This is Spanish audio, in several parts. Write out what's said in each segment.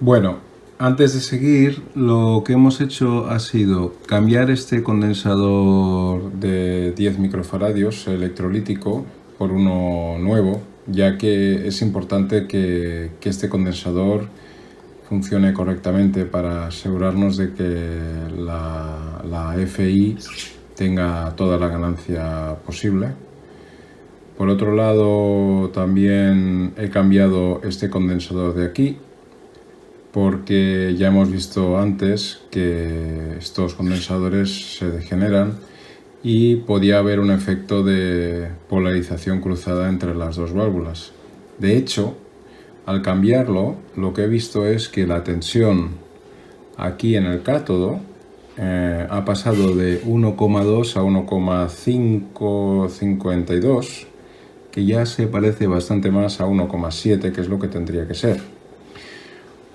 Bueno, antes de seguir, lo que hemos hecho ha sido cambiar este condensador de 10 microfaradios electrolítico por uno nuevo, ya que es importante que este condensador funcione correctamente para asegurarnos de que la FI tenga toda la ganancia posible. Por otro lado, también he cambiado este condensador de aquí, porque ya hemos visto antes que estos condensadores se degeneran y podía haber un efecto de polarización cruzada entre las dos válvulas. De hecho, al cambiarlo, lo que he visto es que la tensión aquí en el cátodo ha pasado de 1,2 a 1,552, que ya se parece bastante más a 1,7, que es lo que tendría que ser.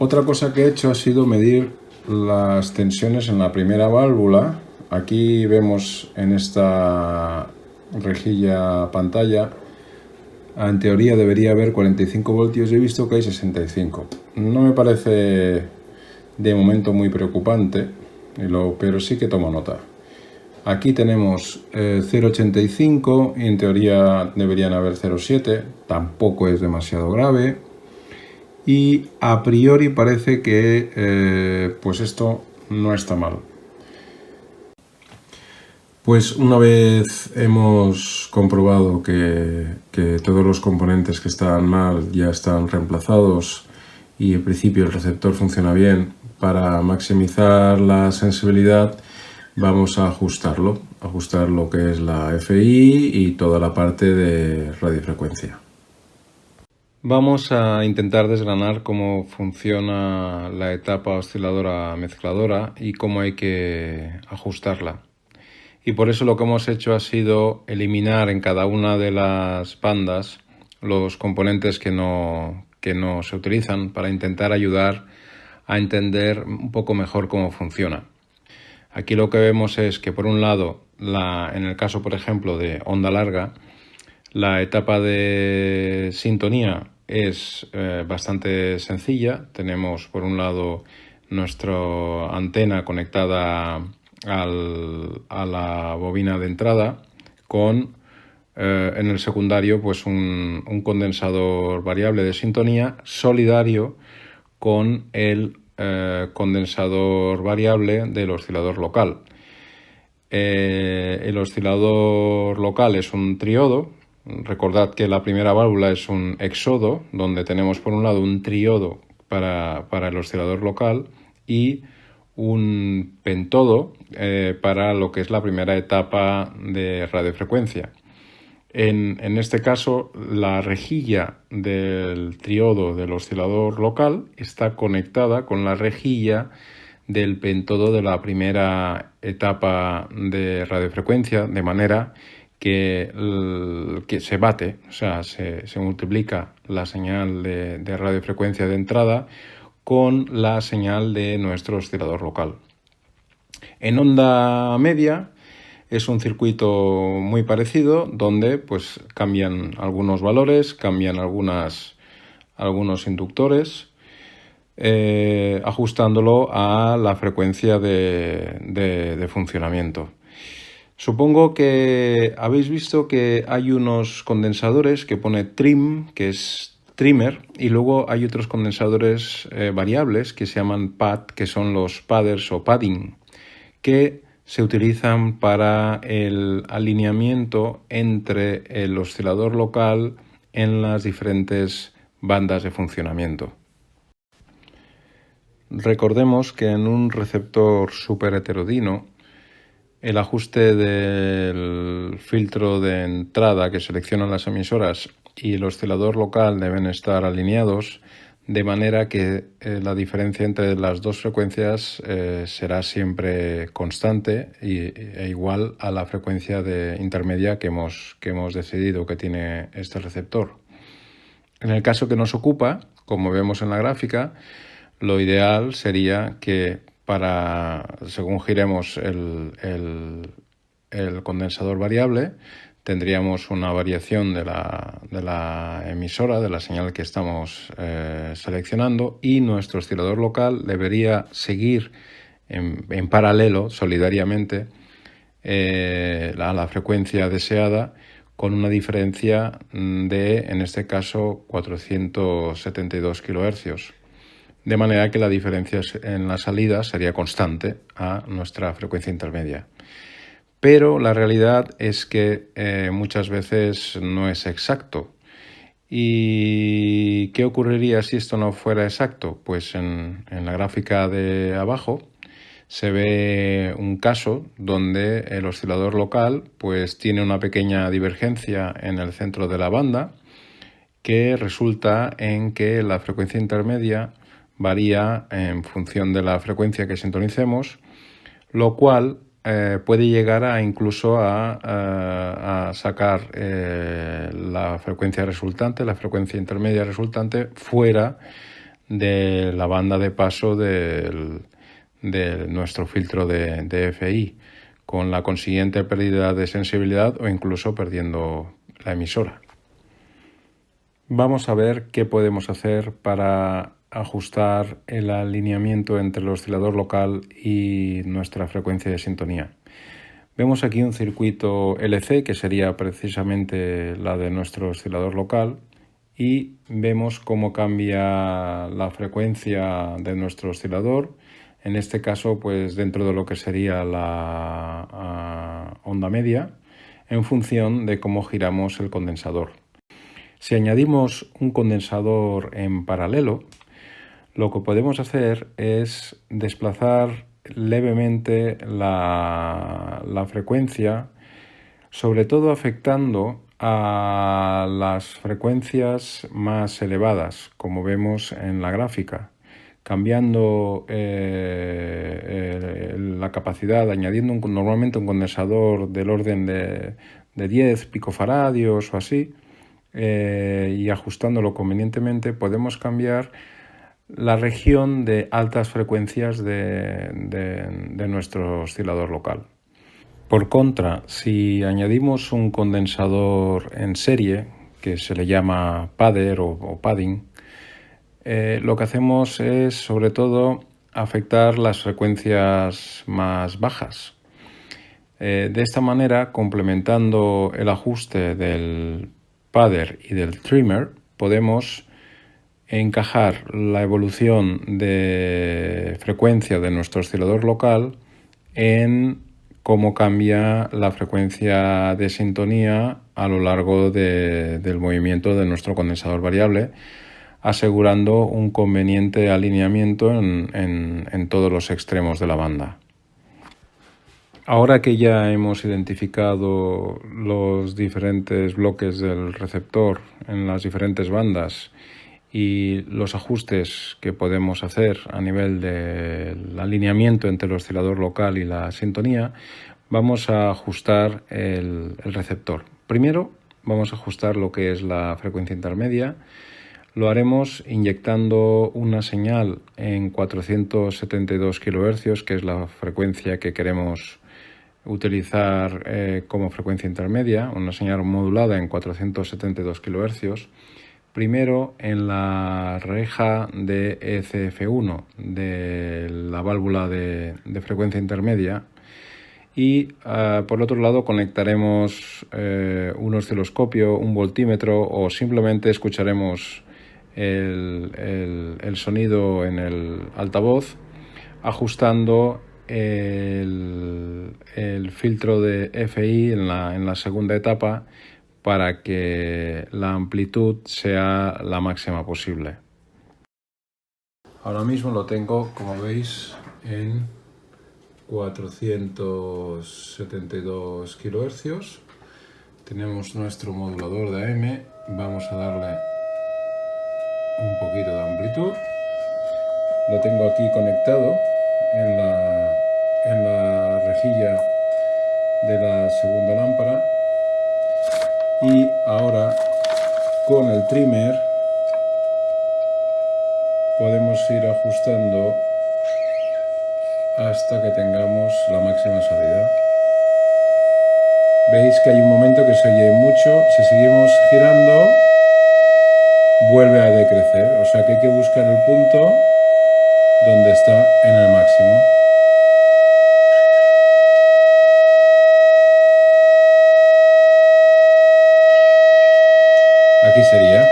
Otra cosa que he hecho ha sido medir las tensiones en la primera válvula. Aquí vemos en esta rejilla pantalla, en teoría debería haber 45 voltios y he visto que hay 65. No me parece de momento muy preocupante, pero sí que tomo nota. Aquí tenemos 0,85 y en teoría deberían haber 0,7, tampoco es demasiado grave. Y a priori parece que pues esto no está mal. Pues una vez hemos comprobado que todos los componentes que estaban mal ya están reemplazados y en principio el receptor funciona bien, para maximizar la sensibilidad vamos a ajustar lo que es la FI y toda la parte de radiofrecuencia. Vamos a intentar desgranar cómo funciona la etapa osciladora mezcladora y cómo hay que ajustarla. Y por eso lo que hemos hecho ha sido eliminar en cada una de las bandas los componentes que no se utilizan para intentar ayudar a entender un poco mejor cómo funciona. Aquí lo que vemos es que por un lado, en el caso por ejemplo de onda larga, la etapa de sintonía es bastante sencilla. Tenemos por un lado nuestra antena conectada a la bobina de entrada con en el secundario pues un condensador variable de sintonía solidario con el condensador variable del oscilador local. El oscilador local es un triodo. Recordad que la primera válvula es un exodo, donde tenemos por un lado un triodo para el oscilador local y un pentodo para lo que es la primera etapa de radiofrecuencia. En este caso, la rejilla del triodo del oscilador local está conectada con la rejilla del pentodo de la primera etapa de radiofrecuencia, de manera que se bate, o sea, se multiplica la señal de radiofrecuencia de entrada con la señal de nuestro oscilador local. En onda media es un circuito muy parecido donde pues cambian algunos valores, cambian algunos inductores, ajustándolo a la frecuencia de funcionamiento. Supongo que habéis visto que hay unos condensadores que pone trim, que es trimmer, y luego hay otros condensadores variables que se llaman pad, que son los padders o padding, que se utilizan para el alineamiento entre el oscilador local en las diferentes bandas de funcionamiento. Recordemos que en un receptor superheterodino el ajuste del filtro de entrada que seleccionan las emisoras y el oscilador local deben estar alineados, de manera que la diferencia entre las dos frecuencias será siempre constante e igual a la frecuencia intermedia que hemos decidido que tiene este receptor. En el caso que nos ocupa, como vemos en la gráfica, lo ideal sería que según giremos el condensador variable, tendríamos una variación de la emisora, de la señal que estamos seleccionando, y nuestro oscilador local debería seguir en paralelo, solidariamente, a la frecuencia deseada, con una diferencia de, en este caso, 472 kHz. De manera que la diferencia en la salida sería constante a nuestra frecuencia intermedia. Pero la realidad es que muchas veces no es exacto. ¿Y qué ocurriría si esto no fuera exacto? Pues en la gráfica de abajo se ve un caso donde el oscilador local pues tiene una pequeña divergencia en el centro de la banda, que resulta en que la frecuencia intermedia varía en función de la frecuencia que sintonicemos, lo cual puede llegar a incluso a sacar la frecuencia resultante, la frecuencia intermedia resultante, fuera de la banda de paso de nuestro filtro de FI, con la consiguiente pérdida de sensibilidad o incluso perdiendo la emisora. Vamos a ver qué podemos hacer para ajustar el alineamiento entre el oscilador local y nuestra frecuencia de sintonía. Vemos aquí un circuito LC, que sería precisamente la de nuestro oscilador local, y vemos cómo cambia la frecuencia de nuestro oscilador, en este caso pues dentro de lo que sería la onda media, en función de cómo giramos el condensador. Si añadimos un condensador en paralelo, lo que podemos hacer es desplazar levemente la frecuencia, sobre todo afectando a las frecuencias más elevadas, como vemos en la gráfica, cambiando la capacidad, añadiendo normalmente un condensador del orden de 10 picofaradios o así, y ajustándolo convenientemente, podemos cambiar la región de altas frecuencias de nuestro oscilador local. Por contra, si añadimos un condensador en serie, que se le llama padder o padding, lo que hacemos es sobre todo afectar las frecuencias más bajas. De esta manera, complementando el ajuste del padder y del trimmer, podemos encajar la evolución de frecuencia de nuestro oscilador local en cómo cambia la frecuencia de sintonía a lo largo del movimiento de nuestro condensador variable, asegurando un conveniente alineamiento en todos los extremos de la banda. Ahora que ya hemos identificado los diferentes bloques del receptor en las diferentes bandas y los ajustes que podemos hacer a nivel del alineamiento entre el oscilador local y la sintonía, vamos a ajustar el receptor. Primero vamos a ajustar lo que es la frecuencia intermedia. Lo haremos inyectando una señal en 472 kHz, que es la frecuencia que queremos utilizar como frecuencia intermedia, una señal modulada en 472 kHz, primero en la reja de ECF1 de la válvula de frecuencia intermedia, y por otro lado conectaremos un osciloscopio, un voltímetro, o simplemente escucharemos el sonido en el altavoz, ajustando el filtro de FI en la segunda etapa para que la amplitud sea la máxima posible. Ahora mismo lo tengo, como veis, en 472 kHz. Tenemos nuestro modulador de AM. Vamos a darle un poquito de amplitud. Lo tengo aquí conectado en la rejilla de la segunda lámpara, y ahora con el trimmer podemos ir ajustando hasta que tengamos la máxima salida. Veis que hay un momento que se oye mucho, si seguimos girando, vuelve a decrecer, o sea que hay que buscar el punto donde está en el máximo. Aquí sería.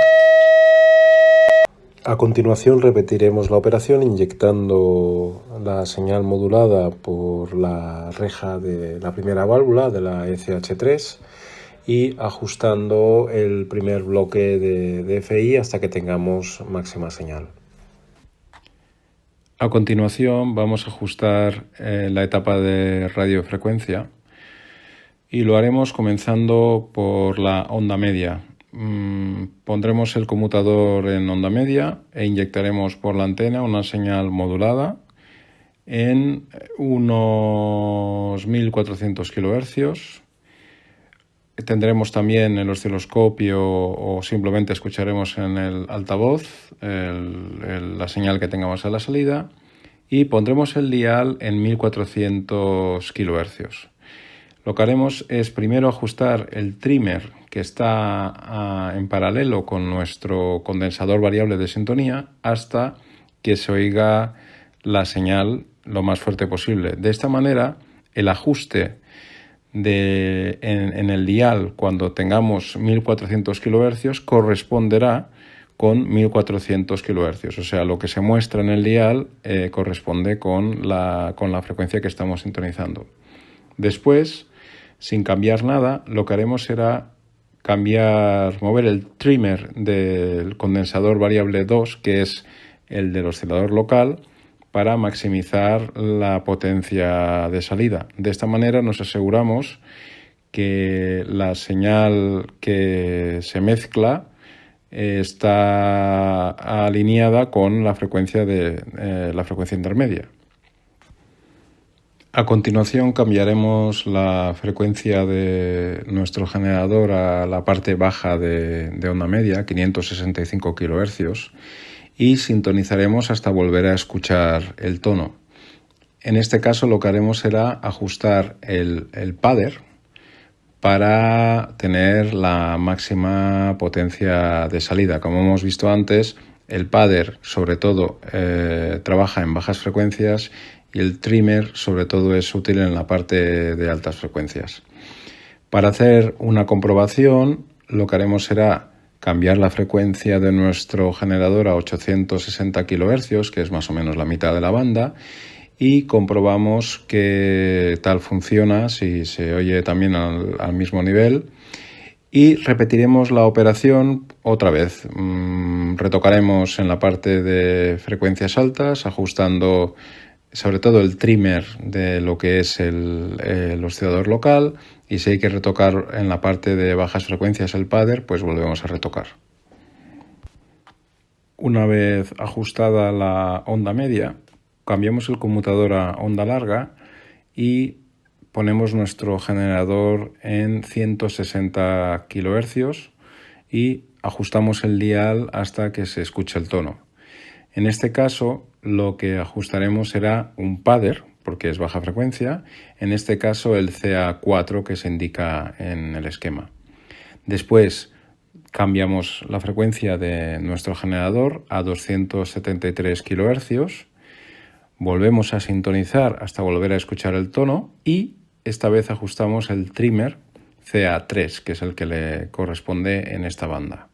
A continuación repetiremos la operación inyectando la señal modulada por la reja de la primera válvula de la ECH3 y ajustando el primer bloque de DFI hasta que tengamos máxima señal. A continuación vamos a ajustar la etapa de radiofrecuencia y lo haremos comenzando por la onda media. Pondremos el conmutador en onda media e inyectaremos por la antena una señal modulada en unos 1400 kHz. Tendremos también el osciloscopio o simplemente escucharemos en el altavoz la señal que tengamos a la salida y pondremos el dial en 1400 kHz. Lo que haremos es primero ajustar el trimmer que está en paralelo con nuestro condensador variable de sintonía hasta que se oiga la señal lo más fuerte posible. De esta manera, el ajuste en el dial cuando tengamos 1400 kHz corresponderá con 1400 kHz. O sea, lo que se muestra en el dial corresponde con la frecuencia que estamos sintonizando. Después, sin cambiar nada, lo que haremos será mover el trimmer del condensador variable 2, que es el del oscilador local, para maximizar la potencia de salida. De esta manera nos aseguramos que la señal que se mezcla está alineada con la frecuencia intermedia. A continuación cambiaremos la frecuencia de nuestro generador a la parte baja de onda media, 565 kHz, y sintonizaremos hasta volver a escuchar el tono. En este caso lo que haremos será ajustar el padder para tener la máxima potencia de salida. Como hemos visto antes, el padder sobre todo trabaja en bajas frecuencias y el trimmer sobre todo es útil en la parte de altas frecuencias. Para hacer una comprobación, lo que haremos será cambiar la frecuencia de nuestro generador a 860 kHz, que es más o menos la mitad de la banda, y comprobamos que tal funciona, si se oye también al mismo nivel. Y repetiremos la operación otra vez. Retocaremos en la parte de frecuencias altas, ajustando sobre todo el trimmer de lo que es el oscilador local, y si hay que retocar en la parte de bajas frecuencias el padder, pues volvemos a retocar. Una vez ajustada la onda media, cambiamos el conmutador a onda larga y ponemos nuestro generador en 160 kHz y ajustamos el dial hasta que se escuche el tono. En este caso, lo que ajustaremos será un padder, porque es baja frecuencia, en este caso el CA4 que se indica en el esquema. Después cambiamos la frecuencia de nuestro generador a 273 kHz, volvemos a sintonizar hasta volver a escuchar el tono y esta vez ajustamos el trimmer CA3, que es el que le corresponde en esta banda.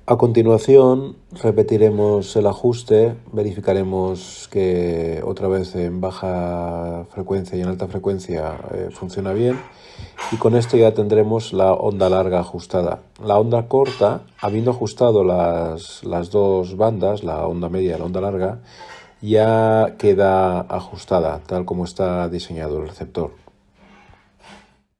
A continuación repetiremos el ajuste, verificaremos que otra vez en baja frecuencia y en alta frecuencia funciona bien, y con esto ya tendremos la onda larga ajustada. La onda corta, habiendo ajustado las dos bandas, la onda media y la onda larga, ya queda ajustada tal como está diseñado el receptor.